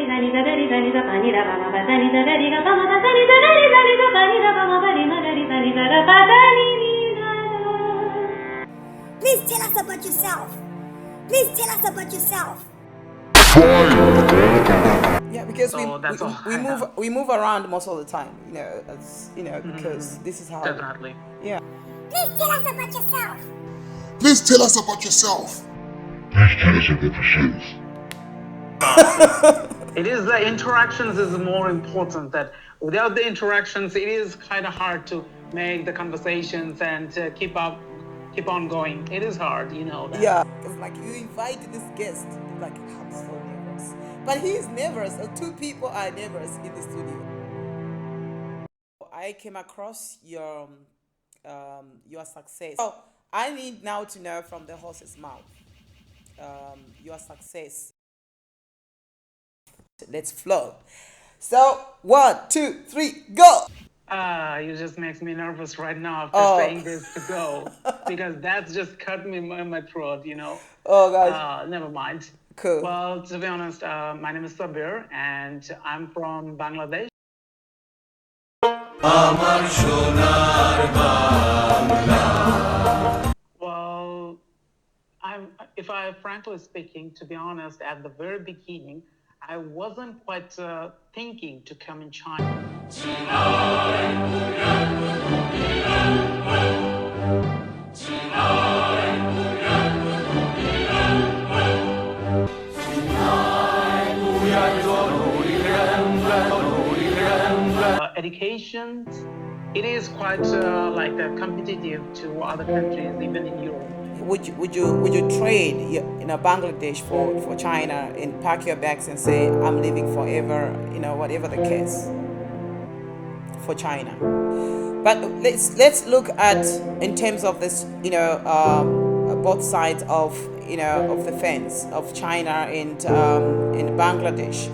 Please tell us about yourself. Please tell us about yourself. Yeah, because So that's all I have. we move around most of the time, because this is how. Definitely. Yeah. Please tell us about yourself. Please tell us about yourself. It is the interactions is more important. That without the interactions, it is kind of hard to make the conversations and keep on going. It is hard, you know that. Yeah, because like you invite this guest, like I'm so nervous, but he is nervous. Two people are nervous in the studio. I came across your success. So I need now to know from the horse's mouth, your success. Let's flow. So 1, 2, 3, go. You just makes me nervous right now after Oh. saying this to go, because that's just cut me in my throat, you know. Oh gosh. Never mind. Cool. Well, to be honest, my name is Sabbir and I'm from Bangladesh. Well, if I frankly speaking, to be honest, at the very beginning, I wasn't quite thinking to come in China. Education, it is quite competitive to other countries, even in Europe. Would you trade Bangladesh for China and pack your bags and say I'm leaving forever, whatever the case, for China? But let's look at in terms of this, both sides of the fence of China and Bangladesh.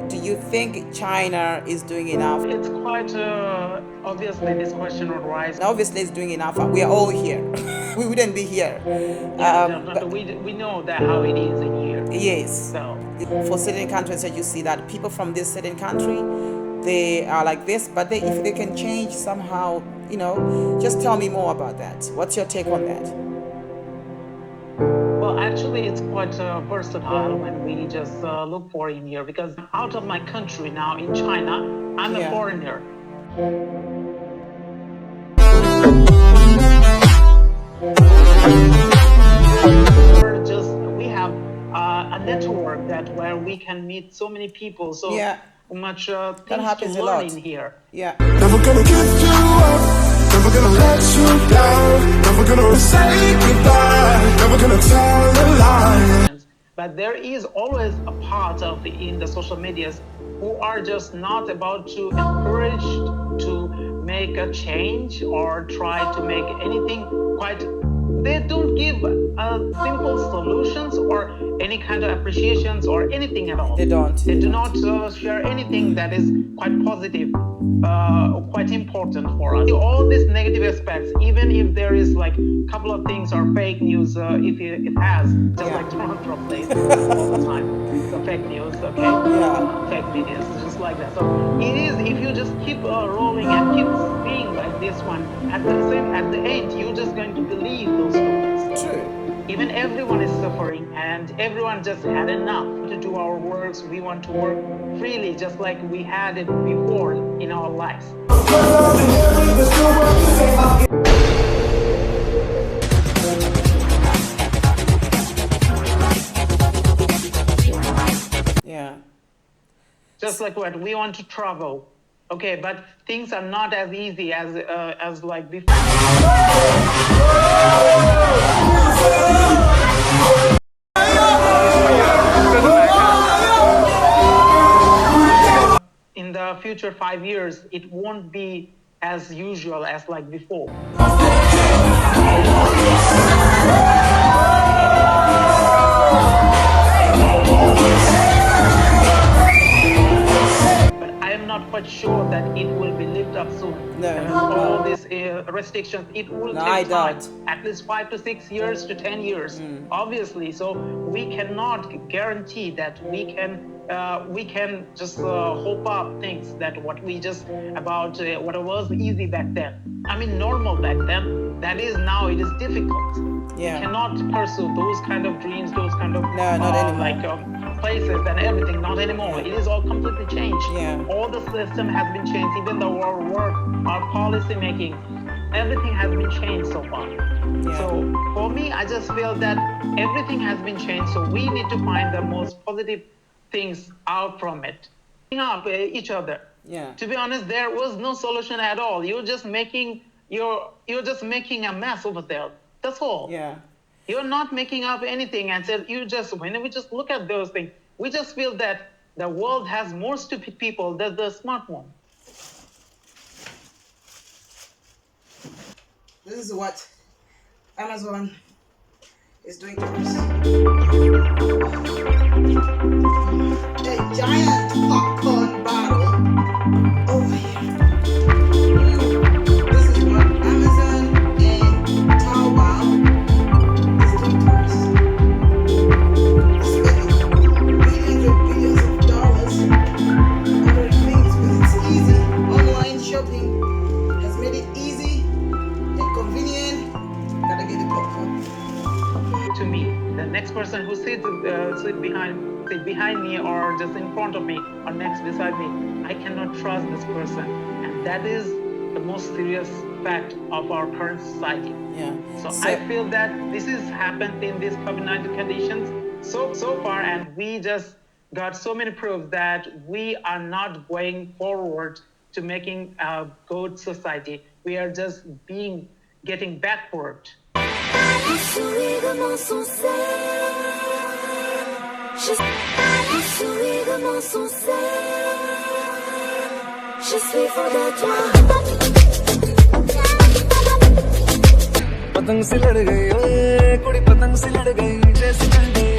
Do you think China is doing enough? It's quite obviously this question would rise. Obviously, it's doing enough. We are all here. We wouldn't be here. But we know that how it is in here. Yes. So for certain countries that you see that people from this certain country, they are like this, but if they can change somehow, just tell me more about that. What's your take on that? Well, actually, it's quite versatile when we just look for in here, because out of my country now in China, I'm a foreigner. We have a network where we can meet so many people, so much things to learn in here. Yeah. Never gonna give you up, never gonna let you down, never gonna say goodbye, never gonna tell a lie. But there is always a part of in the social medias who are just not about to encourage to make a change or try to make anything quite. They don't give simple solutions or any kind of appreciations or anything at all. They don't. They do not share anything that is quite positive, quite important for us. All these negative aspects, even if there is like a couple of things or fake news, if it has, just like Nonstop plays all the time, the fake news, okay? Yeah. Fake videos, just like that. So it is, if you just keep rolling and keep being like this one, at the end, you're just going to believe those stories. True. Even everyone is suffering and everyone just had enough to do our works. We want to work freely, just like we had it before in our lives. Yeah. Just like what we want to travel, okay, but things are not as easy as like before. In the future 5 years, it won't be as usual as like before. But I am not quite sure that it will be lived up soon. No. And all these restrictions, it will No, I take time, doubt. at least 5 to 6 years to 10 years, obviously. So we cannot guarantee that we can just hope up things that what we just about what was easy back then. I mean, normal back then. That is now it is difficult. Yeah. You cannot pursue those kind of dreams, those kind of No, not anymore. Places and everything. Not anymore. It is all completely changed. Yeah. All the system has been changed. Even our work, our policy making, everything has been changed so far. Yeah. So for me, I just feel that everything has been changed. So we need to find the most positive things out from it. Up each other. Yeah. To be honest, there was no solution at all. You're just making a mess over there. That's all. Yeah. You're not making up anything, and said when we just look at those things, we just feel that the world has more stupid people than the smart one. This is what Amazon is doing to us. A giant popcorn bottle. Oh yeah. This is what Amazon and Taobao is doing to us. Spending billions of dollars over things because it's easy. Online shopping has made it easy and convenient. Gotta get the popcorn. To me, the next person who sits behind me or just in front of me or next beside me, I cannot trust this person, and that is the most serious fact of our current society. Yeah. So I feel that this has happened in these COVID-19 conditions so far, and we just got so many proofs that we are not going forward to making a good society. We are just getting backward. पतंग से लड़ गई ओए कुड़ी पतंग से लड़ गई जैसे लड़ गई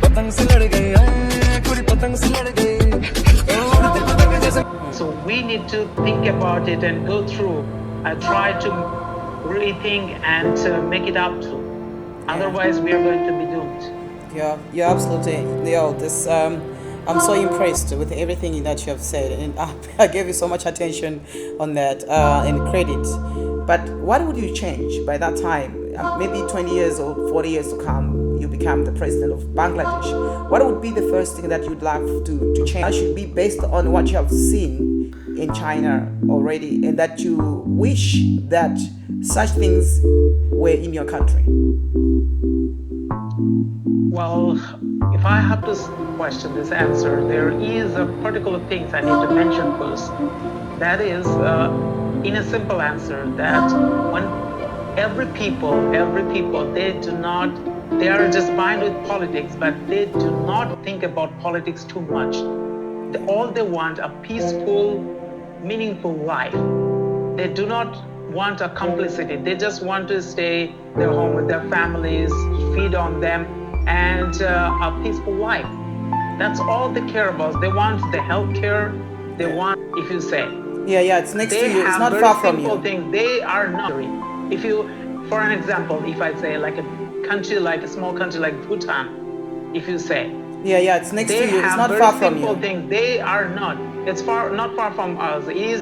पतंग से लड़ गई ओए कुड़ी पतंग से लड़ गई उड़ती पतंग जैसे. So we need to think about it and go through, try to rethink and make it up to. Otherwise, we are going to be doomed. Yeah, you're absolutely. This. I'm so impressed with everything that you have said, and I gave you so much attention on that and credit. But what would you change by that time? Maybe 20 years or 40 years to come, you become the president of Bangladesh. What would be the first thing that you'd like to change? That should be based on what you have seen in China already, and that you wish that such things were in your country. Well, if I have to question this answer, there is a particular things I need to mention first. That is, in a simple answer, that when every people, they are just bind with politics, but they do not think about politics too much. All they want a peaceful, meaningful life. They do not want a complicity. They just want to stay their home with their families, feed on them, and a peaceful life. That's all they care about. They want the health care. They want, if you say. Yeah, it's next to you. It's not far from you. Things. They are not. If you, for an example, if I say like a country, like a small country like Bhutan, if you say. Yeah, it's next to you. It's not far from you. Things. They are not. It's not far from us. It is.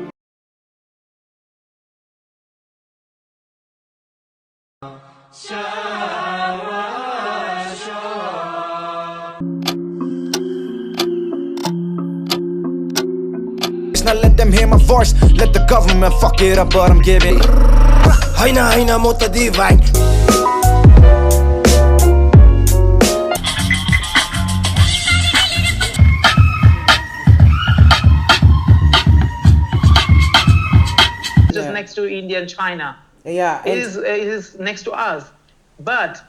Now let them hear my voice. Let the government fuck it up, but I'm giving. Haina mota divine. Just next to India and China. Yeah, it is next to us, but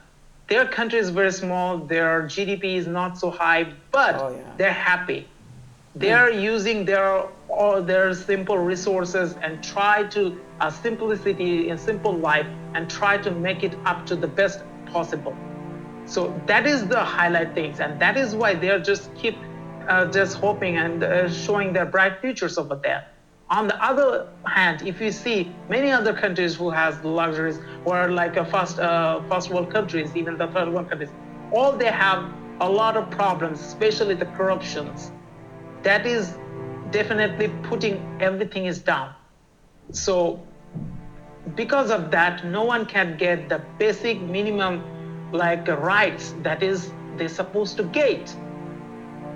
their country is very small. Their GDP is not so high, but they're happy. They are using their simple resources and try to simplicity in simple life and try to make it up to the best possible. So that is the highlight things, and that is why they're just keep just hoping and showing their bright futures over there. On the other hand, if you see many other countries who has luxuries, or like a first world countries, even the third world countries, all they have a lot of problems, especially the corruptions. That is definitely putting everything is down. So because of that, no one can get the basic minimum like rights that is they're supposed to get.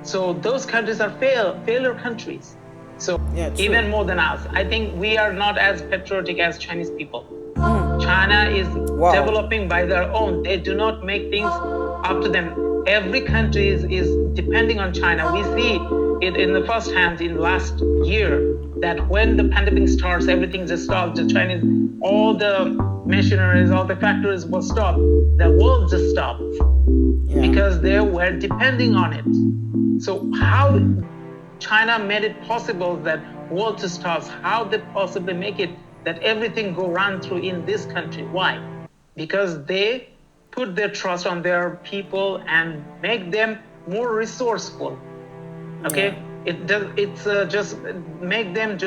So those countries are failure countries. So Yeah, true. even more than us, I think we are not as patriotic as Chinese people. China is Wow. developing by their own. They do not make things up to them. Every country is depending on China. We see it in the first hand in last year that when the pandemic starts, everything just stopped. The Chinese, all the machineries, all the factories will stop. The world just stopped because they were depending on it. So how China made it possible that world to stop? How they possibly make it that everything go run through in this country? Why? Because they put their trust on their people and make them more resourceful. Okay, it's just make them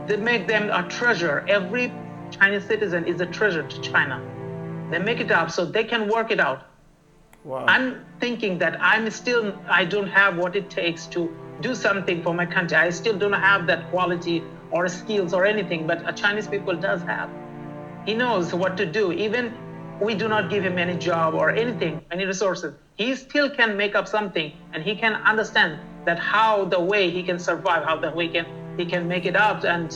they make them a treasure. Every Chinese citizen is a treasure to China. They make it up so they can work it out. Wow. I'm thinking that I don't have what it takes to do something for my country. I still don't have that quality or skills or anything, but a Chinese people does have. He knows what to do. Even we do not give him any job or anything, any resources. He still can make up something, and he can understand that how the way he can survive, how the way he can make it up and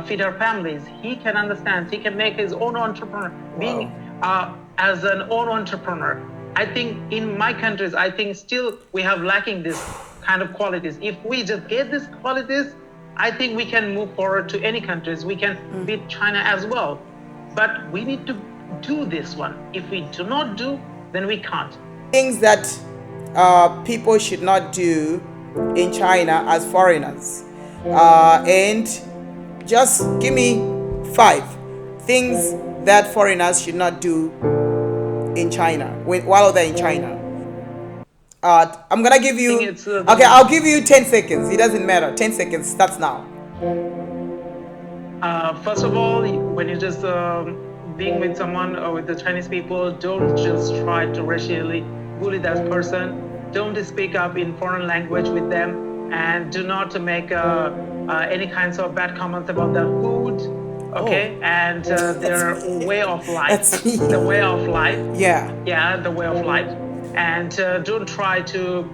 feed our families. He can understand. He can make his own entrepreneur. Being as an own entrepreneur, I think in my countries, I think still we have lacking this kind of qualities. If we just get these qualities, I think we can move forward to any countries. We can beat China as well. But we need to do this one. If we do not do, then we can't. Things that people should not do in China as foreigners. And just give me 5 things that foreigners should not do in China while they're in China. I'm gonna give you. Okay, I'll give you 10 seconds. It doesn't matter. 10 seconds starts now. First of all, when you just being with someone or with the Chinese people, don't just try to racially bully that person. Don't speak up in foreign language with them, and do not make any kinds of bad comments about their food, okay, and their way of life. The way of life. Yeah, the way of life. And don't try to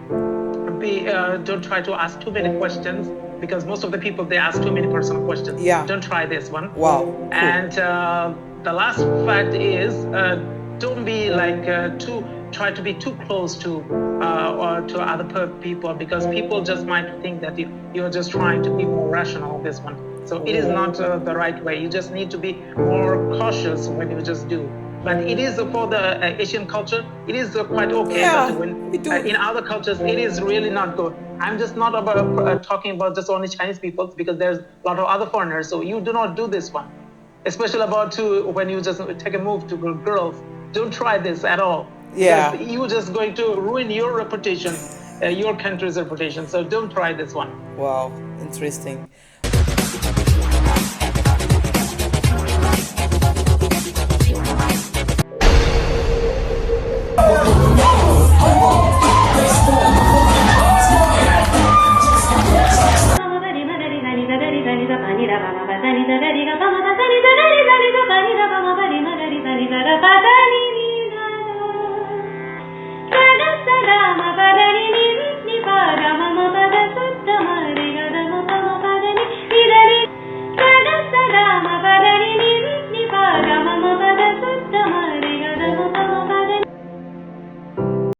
ask too many questions, because most of the people, they ask too many personal questions. Don't try this one. Wow. Cool. And the last fact is don't be like try to be too close to or to other people, because people just might think that you're just trying to be more rational on this one. So it is not the right way. You just need to be more cautious when you just do. But it is for the Asian culture, it is quite okay. Yeah, but when, in other cultures, it is really not good. I'm just not about talking about just only Chinese people, because there's a lot of other foreigners. So you do not do this one, especially about when you just take a move to girls. Don't try this at all. Yeah. You're just going to ruin your reputation, your country's reputation. So don't try this one. Wow, interesting.